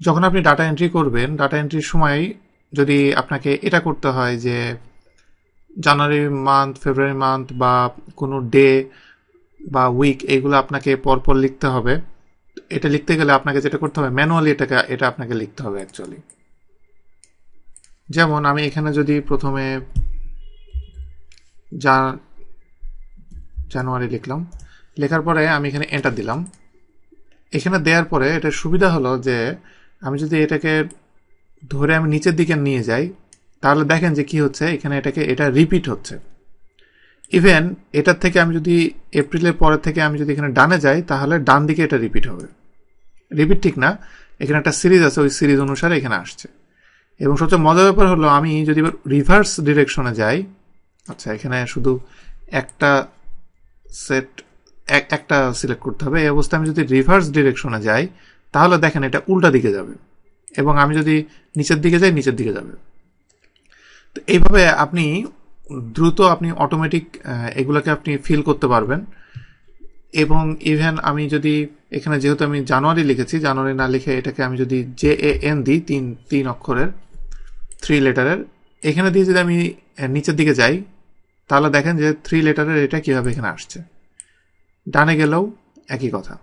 যখন আপনি data entry করবেন, ডাটা এন্ট্রির সময় যদি আপনাকে এটা করতে হয় যে জানুয়ারি মান্থ, ফেব্রুয়ারি মান্থ বা কোনো ডে বা উইক এগুলো আপনাকে পরপর লিখতে হবে। এটা লিখতে গেলে আপনাকে যেটা করতে হবে, ম্যানুয়ালি এটা আপনাকে লিখতে হবে অ্যাকচুয়ালি। যেমন আমি এখানে যদি প্রথমে জানুয়ারি লিখলাম, লেখার পরে আমি এখানে এন্টার দিলাম। এখানে দেওয়ার পরে এটার সুবিধা হলো যে আমি যদি এটাকে ধরে আমি নিচের দিকে নিয়ে যাই, তাহলে দেখেন যে কি হচ্ছে, এখানে এটা রিপিট হচ্ছে। ইভেন এটার থেকে আমি যদি এপ্রিলের পরের থেকে আমি যদি এখানে ডানে যাই, তাহলে ডান দিকে এটা রিপিট হবে। রিপিট ঠিক না, এখানে একটা সিরিজ আছে, ওই সিরিজ অনুসারে এখানে আসছে। এবং সবচেয়ে মজার ব্যাপার হলো আমি যদি রিভার্স ডিরেকশনে যাই, আচ্ছা এখানে শুধু একটা একটা সিলেক্ট করতে হবে। এই অবস্থায় আমি যদি রিভার্স ডিরেকশনে যাই, তাহলে দেখেন এটা উল্টা দিকে যাবে, এবং আমি যদি নিচের দিকে যাই নিচের দিকে যাবে। তো এইভাবে আপনি দ্রুত আপনি অটোমেটিক এগুলোকে আপনি ফিল করতে পারবেন। এবং ইভেন আমি যদি এখানে যেহেতু আমি জানুয়ারি লিখেছি, জানুয়ারি না লিখে এটাকে আমি যদি JAN দিই, তিন অক্ষরের 3 লেটারের, এখানে দিয়ে যদি আমি নিচের দিকে যাই, তাহলে দেখেন যে 3 লেটারের এটা কিভাবে এখানে আসছে। ডানে গেলেও একই কথা।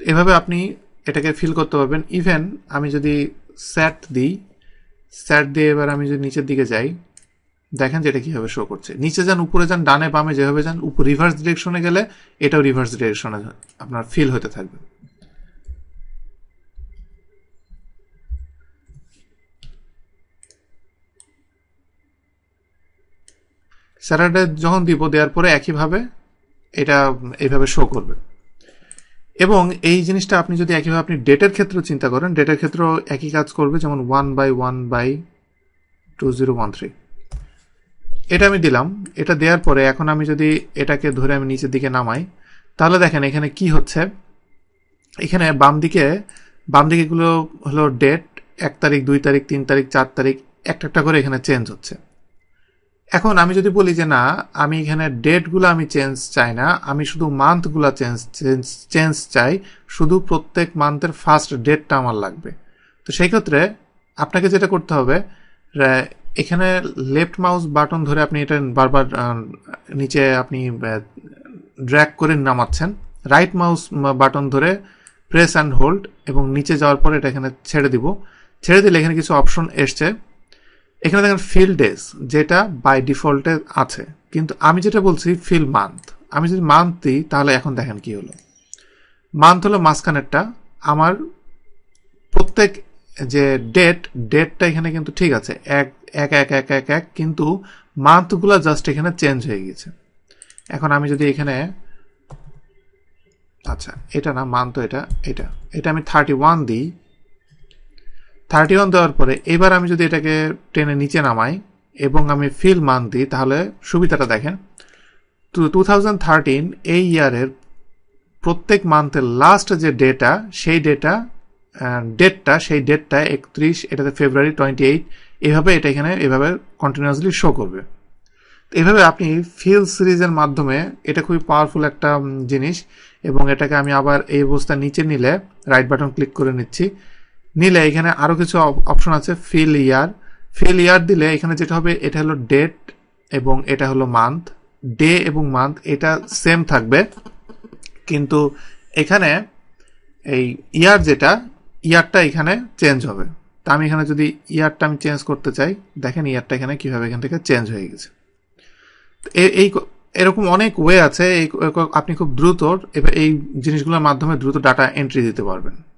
এভাবে আপনি এটাকে ফিল করতে পারবেন। ইভেন আমি যদি স্যাট দিয়ে এবার আমি যদি নিচের দিকে যাই, দেখেন যে এটা কিভাবে শো করছে। নিচে যান, উপরে যান, ডানে বামে যেভাবে যান, উপর রিভার্স ডিরেকশনে গেলে এটাও রিভার্স ডিরেকশনে আপনার ফিল হতে থাকবে। স্যাটারডে যখন দিব, দেওয়ার পরে একইভাবে এটা এইভাবে শো করবে। এবং এই জিনিসটা আপনি যদি একইভাবে আপনি ডেটের ক্ষেত্রে চিন্তা করেন, ডেটের ক্ষেত্রেও একই কাজ করবে। যেমন 1/1/2013 এটা আমি দিলাম। এটা দেওয়ার পরে এখন আমি যদি এটাকে ধরে আমি নিচের দিকে নামাই, তাহলে দেখেন এখানে কি হচ্ছে। এখানে বাম দিকে এগুলো হলো ডেট, 1 তারিখ, 2 তারিখ, 3 তারিখ, 4 তারিখ, একটা করে এখানে চেঞ্জ হচ্ছে। এখন আমি যদি বলি যে না, আমি এখানে ডেটগুলো আমি চেঞ্জ চাই না, আমি শুধু মান্থগুলো চেঞ্জ চাই, শুধু প্রত্যেক মান্থের ফার্স্ট ডেটটা আমার লাগবে। তো সেই ক্ষেত্রে আপনাকে যেটা করতে হবে, এখানে লেফট মাউস বাটন ধরে আপনি এটা বারবার নিচে আপনি ড্র্যাগ করে নামাচ্ছেন, রাইট মাউস বাটন ধরে প্রেস অ্যান্ড হোল্ড, এবং নিচে যাওয়ার পরে এটা এখানে ছেড়ে দিব। ছেড়ে দিলে এখানে কিছু অপশন এসছে। এখানে দেখেন ফিল ডেজ, যেটা বাই ডিফল্টে আছে, কিন্তু আমি যেটা বলছি ফিল মান্থ। আমি যদি মান্থ দিই, তাহলে এখন দেখেন কি হলো। মান্থ হলো মাঝখানেরটা, আমার প্রত্যেক যে ডেটটা এখানে কিন্তু ঠিক আছে, এক এক এক এক এক এক, কিন্তু মান্থগুলো জাস্ট এখানে চেঞ্জ হয়ে গেছে। এখন আমি যদি এখানে, আচ্ছা এটা না মান্থ, এটা আমি 31 দিই। 31 দেওয়ার পরে এবার আমি যদি এটাকে টেনে নিচে নামাই এবং আমি ফিল মান্থ দিই, তাহলে সুবিধাটা দেখেন। 2013 এই ইয়ারের প্রত্যেক মান্থের লাস্ট যে ডেটা, সেই ডেটটা 31, এটাতে ফেব্রুয়ারি 28, এভাবে এটা এখানে এভাবে কন্টিনিউয়াসলি শো করবে। এইভাবে আপনি ফিল সিরিজের মাধ্যমে, এটা খুবই পাওয়ারফুল একটা জিনিস। এবং এটাকে আমি আবার এই অবস্থা নিচে নিলে, রাইট বাটন ক্লিক করে নিচ্ছি, নিলে এখানে আরো কিছু অপশন আছে। ফিল ইয়ার দিলে এখানে যেটা হবে, এটা হলো ডেট এবং এটা হলো মান্থ। ডে এবং মান্থ এটা সেম থাকবে, কিন্তু এখানে এই ইয়ারটা এখানে চেঞ্জ হবে। তা আমি এখানে যদি ইয়ারটা আমি চেঞ্জ করতে চাই, দেখেন ইয়ারটা এখানে কিভাবে এখান থেকে চেঞ্জ হয়ে গেছে। এরকম অনেক ওয়ে আছে, আপনি খুব দ্রুত এই জিনিসগুলোর মাধ্যমে দ্রুত ডাটা এন্ট্রি দিতে পারবেন।